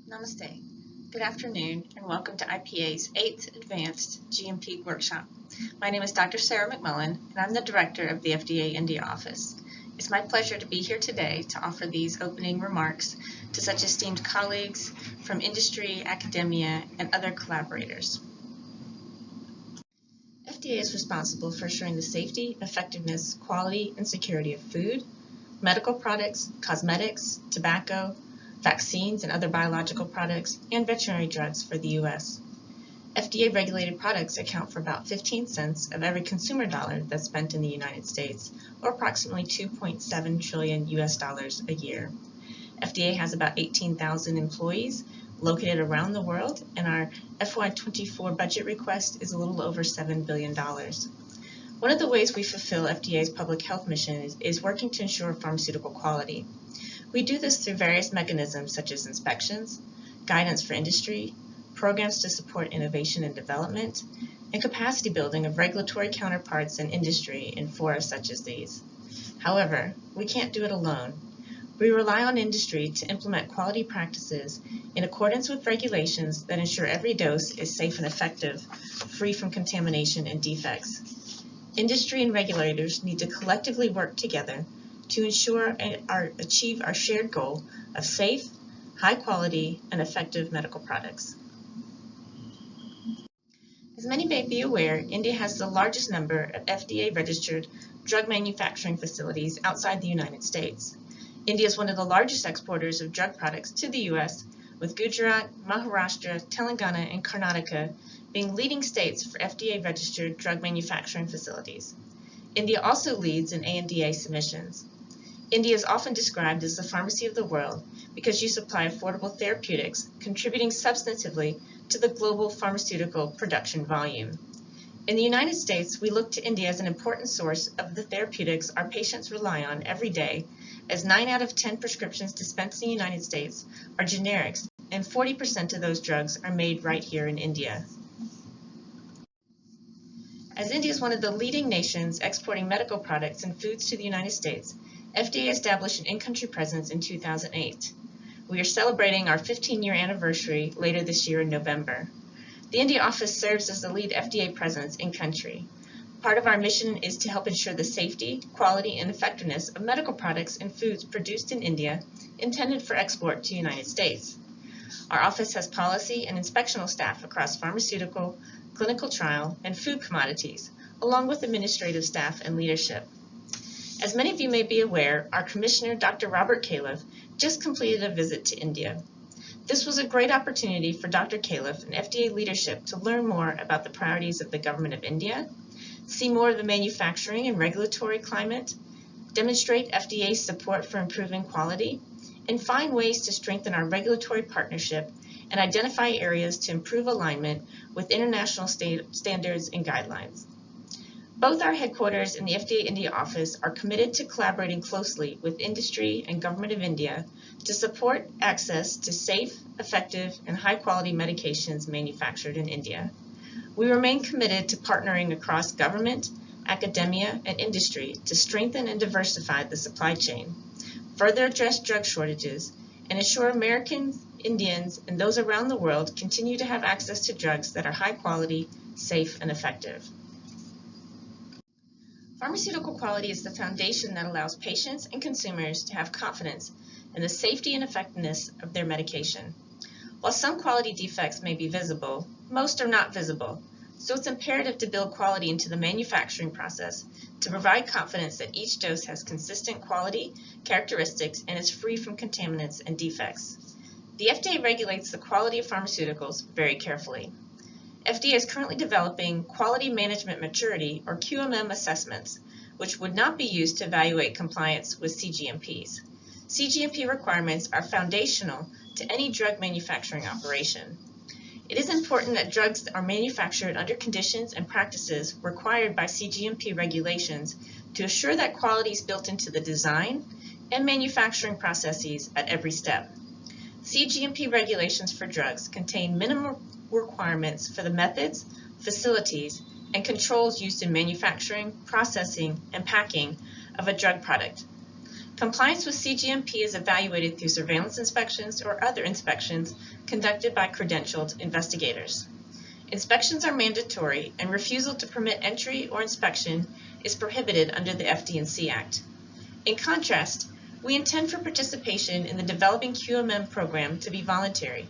Namaste. Good afternoon and welcome to IPA's 8th Advanced GMP Workshop. My name is Dr. Sarah McMullen and I'm the Director of the FDA India Office. It's my pleasure to be here today to offer these opening remarks to such esteemed colleagues from industry, academia, and other collaborators. FDA is responsible for ensuring the safety, effectiveness, quality, and security of food, medical products, cosmetics, tobacco, vaccines and other biological products, and veterinary drugs for the U.S. FDA-regulated products account for about 15 cents of every consumer dollar that's spent in the United States, or approximately 2.7 trillion US dollars a year. FDA has about 18,000 employees located around the world, and our FY24 budget request is a little over $7 billion. One of the ways we fulfill FDA's public health mission is working to ensure pharmaceutical quality. We do this through various mechanisms such as inspections, guidance for industry, programs to support innovation and development, and capacity building of regulatory counterparts in industry in fora such as these. However, we can't do it alone. We rely on industry to implement quality practices in accordance with regulations that ensure every dose is safe and effective, free from contamination and defects. Industry and regulators need to collectively work together to ensure achieve our shared goal of safe, high quality, and effective medical products. As many may be aware, India has the largest number of FDA-registered drug manufacturing facilities outside the United States. India is one of the largest exporters of drug products to the U.S., with Gujarat, Maharashtra, Telangana, and Karnataka being leading states for FDA-registered drug manufacturing facilities. India also leads in ANDA submissions. India is often described as the pharmacy of the world because you supply affordable therapeutics, contributing substantively to the global pharmaceutical production volume. In the United States, we look to India as an important source of the therapeutics our patients rely on every day, as 9 out of 10 prescriptions dispensed in the United States are generics, and 40% of those drugs are made right here in India. As India is one of the leading nations exporting medical products and foods to the United States, FDA established an in-country presence in 2008. We are celebrating our 15-year anniversary later this year in November. The India office serves as the lead FDA presence in-country. Part of our mission is to help ensure the safety, quality, and effectiveness of medical products and foods produced in India intended for export to the United States. Our office has policy and inspectional staff across pharmaceutical, clinical trial, and food commodities, along with administrative staff and leadership. As many of you may be aware, our Commissioner, Dr. Robert Califf, just completed a visit to India. This was a great opportunity for Dr. Califf and FDA leadership to learn more about the priorities of the Government of India, see more of the manufacturing and regulatory climate, demonstrate FDA's support for improving quality, and find ways to strengthen our regulatory partnership and identify areas to improve alignment with international standards and guidelines. Both our headquarters and the FDA India office are committed to collaborating closely with industry and Government of India to support access to safe, effective, and high-quality medications manufactured in India. We remain committed to partnering across government, academia, and industry to strengthen and diversify the supply chain, further address drug shortages, and ensure Americans, Indians, and those around the world continue to have access to drugs that are high quality, safe, and effective. Pharmaceutical quality is the foundation that allows patients and consumers to have confidence in the safety and effectiveness of their medication. While some quality defects may be visible, most are not visible, so it's imperative to build quality into the manufacturing process to provide confidence that each dose has consistent quality, characteristics, and is free from contaminants and defects. The FDA regulates the quality of pharmaceuticals very carefully. FDA is currently developing Quality Management Maturity, or QMM assessments, which would not be used to evaluate compliance with CGMPs. CGMP requirements are foundational to any drug manufacturing operation. It is important that drugs are manufactured under conditions and practices required by CGMP regulations to assure that quality is built into the design and manufacturing processes at every step. CGMP regulations for drugs contain minimum requirements for the methods, facilities, and controls used in manufacturing, processing, and packing of a drug product. Compliance with CGMP is evaluated through surveillance inspections or other inspections conducted by credentialed investigators. Inspections are mandatory, and refusal to permit entry or inspection is prohibited under the FD&C Act. In contrast, we intend for participation in the Developing QMM program to be voluntary.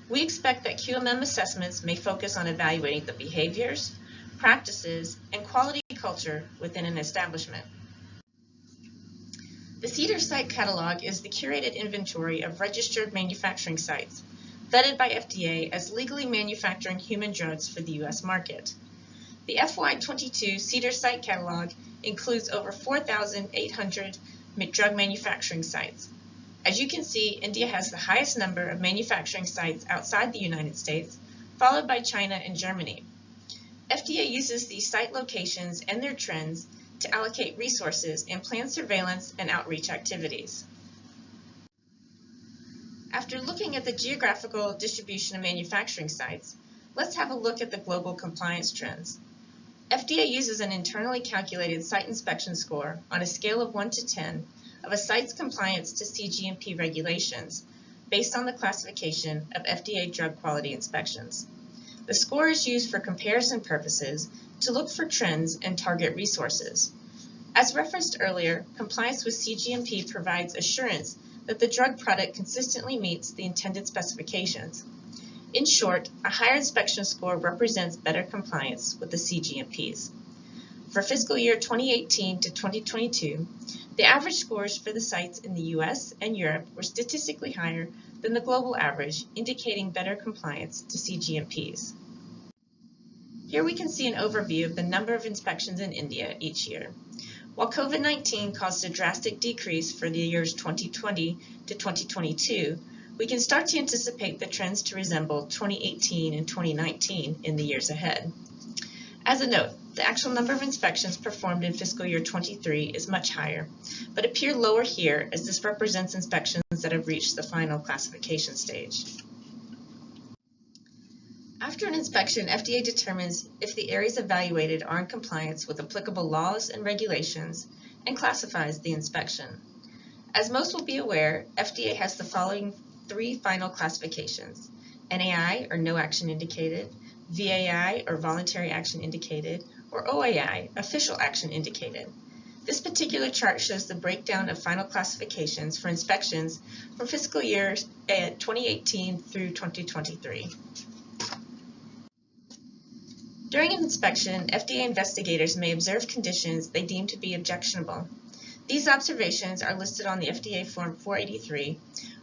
We expect that QMM assessments may focus on evaluating the behaviors, practices, and quality culture within an establishment. The CEDAR Site Catalog is the curated inventory of registered manufacturing sites, vetted by FDA as legally manufacturing human drugs for the U.S. market. The FY22 CEDAR Site Catalog includes over 4,800 drug manufacturing sites. As you can see, India has the highest number of manufacturing sites outside the United States, followed by China and Germany. FDA uses these site locations and their trends to allocate resources and plan surveillance and outreach activities. After looking at the geographical distribution of manufacturing sites, let's have a look at the global compliance trends. FDA uses an internally calculated site inspection score on a scale of 1 to 10 of a site's compliance to CGMP regulations based on the classification of FDA drug quality inspections. The score is used for comparison purposes to look for trends and target resources. As referenced earlier, compliance with CGMP provides assurance that the drug product consistently meets the intended specifications. In short, a higher inspection score represents better compliance with the CGMPs. For fiscal year 2018 to 2022, the average scores for the sites in the US and Europe were statistically higher than the global average, indicating better compliance to CGMPs. Here we can see an overview of the number of inspections in India each year. While COVID-19 caused a drastic decrease for the years 2020 to 2022, we can start to anticipate the trends to resemble 2018 and 2019 in the years ahead. As a note, the actual number of inspections performed in fiscal year 23 is much higher, but appear lower here as this represents inspections that have reached the final classification stage. After an inspection, FDA determines if the areas evaluated are in compliance with applicable laws and regulations and classifies the inspection. As most will be aware, FDA has the following 3 final classifications: NAI, or no action indicated, VAI, or voluntary action indicated, or OAI, official action indicated. This particular chart shows the breakdown of final classifications for inspections for fiscal years 2018 through 2023. During an inspection, FDA investigators may observe conditions they deem to be objectionable. These observations are listed on the FDA Form 483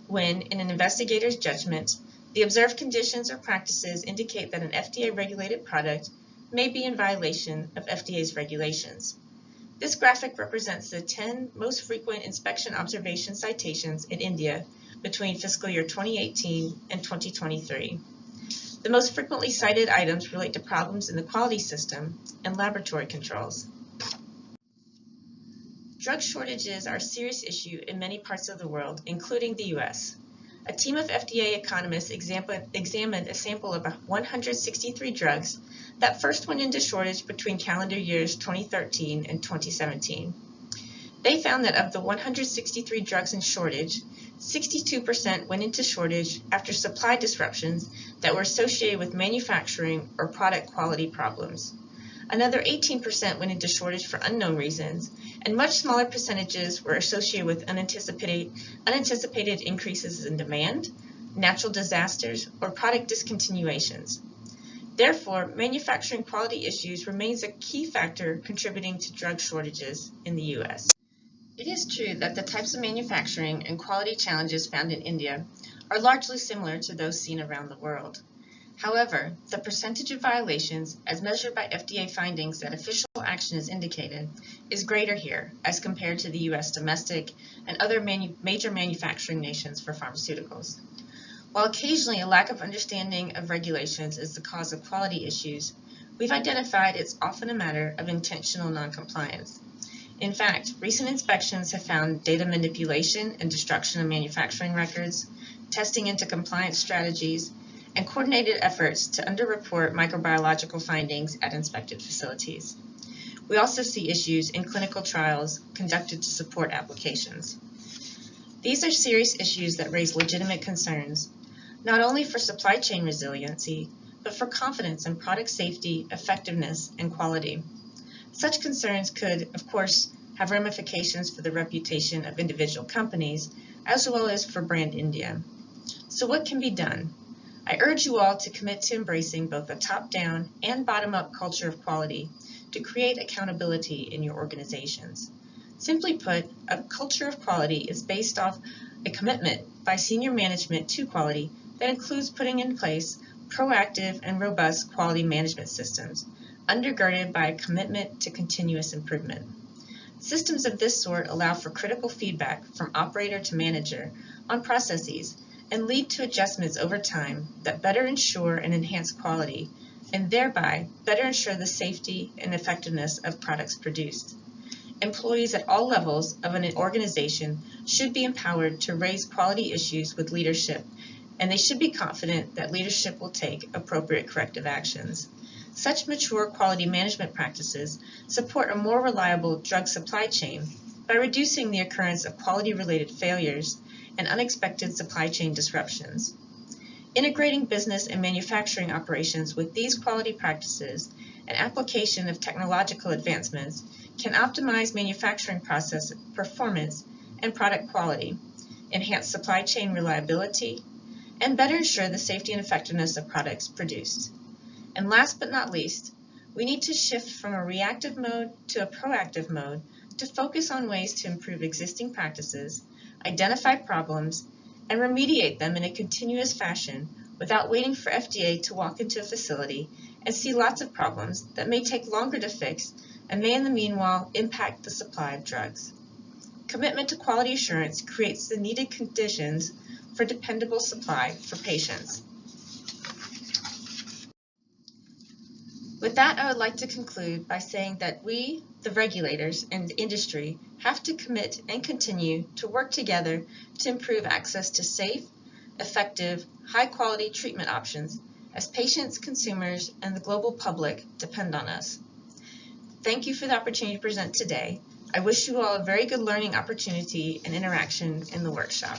when, in an investigator's judgment, the observed conditions or practices indicate that an FDA-regulated product may be in violation of FDA's regulations. This graphic represents the 10 most frequent inspection observation citations in India between fiscal year 2018 and 2023. The most frequently cited items relate to problems in the quality system and laboratory controls. Drug shortages are a serious issue in many parts of the world, including the U.S. A team of FDA economists examined a sample of 163 drugs that first went into shortage between calendar years 2013 and 2017. They found that of the 163 drugs in shortage, 62% went into shortage after supply disruptions that were associated with manufacturing or product quality problems. Another 18% went into shortage for unknown reasons, and much smaller percentages were associated with unanticipated increases in demand, natural disasters, or product discontinuations. Therefore, manufacturing quality issues remains a key factor contributing to drug shortages in the U.S. It is true that the types of manufacturing and quality challenges found in India are largely similar to those seen around the world. However, the percentage of violations, as measured by FDA findings that official action is indicated, is greater here as compared to the U.S. domestic and other major manufacturing nations for pharmaceuticals. While occasionally a lack of understanding of regulations is the cause of quality issues, we've identified it's often a matter of intentional noncompliance. In fact, recent inspections have found data manipulation and destruction of manufacturing records, testing into compliance strategies, and coordinated efforts to underreport microbiological findings at inspected facilities. We also see issues in clinical trials conducted to support applications. These are serious issues that raise legitimate concerns, not only for supply chain resiliency, but for confidence in product safety, effectiveness, and quality. Such concerns could, of course, have ramifications for the reputation of individual companies, as well as for brand India. So what can be done? I urge you all to commit to embracing both a top-down and bottom-up culture of quality to create accountability in your organizations. Simply put, a culture of quality is based off a commitment by senior management to quality that includes putting in place proactive and robust quality management systems, undergirded by a commitment to continuous improvement. Systems of this sort allow for critical feedback from operator to manager on processes and lead to adjustments over time that better ensure and enhance quality, and thereby better ensure the safety and effectiveness of products produced. Employees at all levels of an organization should be empowered to raise quality issues with leadership, and they should be confident that leadership will take appropriate corrective actions. Such mature quality management practices support a more reliable drug supply chain by reducing the occurrence of quality-related failures and unexpected supply chain disruptions. Integrating business and manufacturing operations with these quality practices and application of technological advancements can optimize manufacturing process performance and product quality, enhance supply chain reliability, and better ensure the safety and effectiveness of products produced. And last but not least, we need to shift from a reactive mode to a proactive mode to focus on ways to improve existing practices, identify problems, and remediate them in a continuous fashion without waiting for FDA to walk into a facility and see lots of problems that may take longer to fix and may in the meanwhile impact the supply of drugs. Commitment to quality assurance creates the needed conditions for dependable supply for patients. With that, I would like to conclude by saying that we, the regulators and the industry, have to commit and continue to work together to improve access to safe, effective, high-quality treatment options as patients, consumers, and the global public depend on us. Thank you for the opportunity to present today. I wish you all a very good learning opportunity and interaction in the workshop.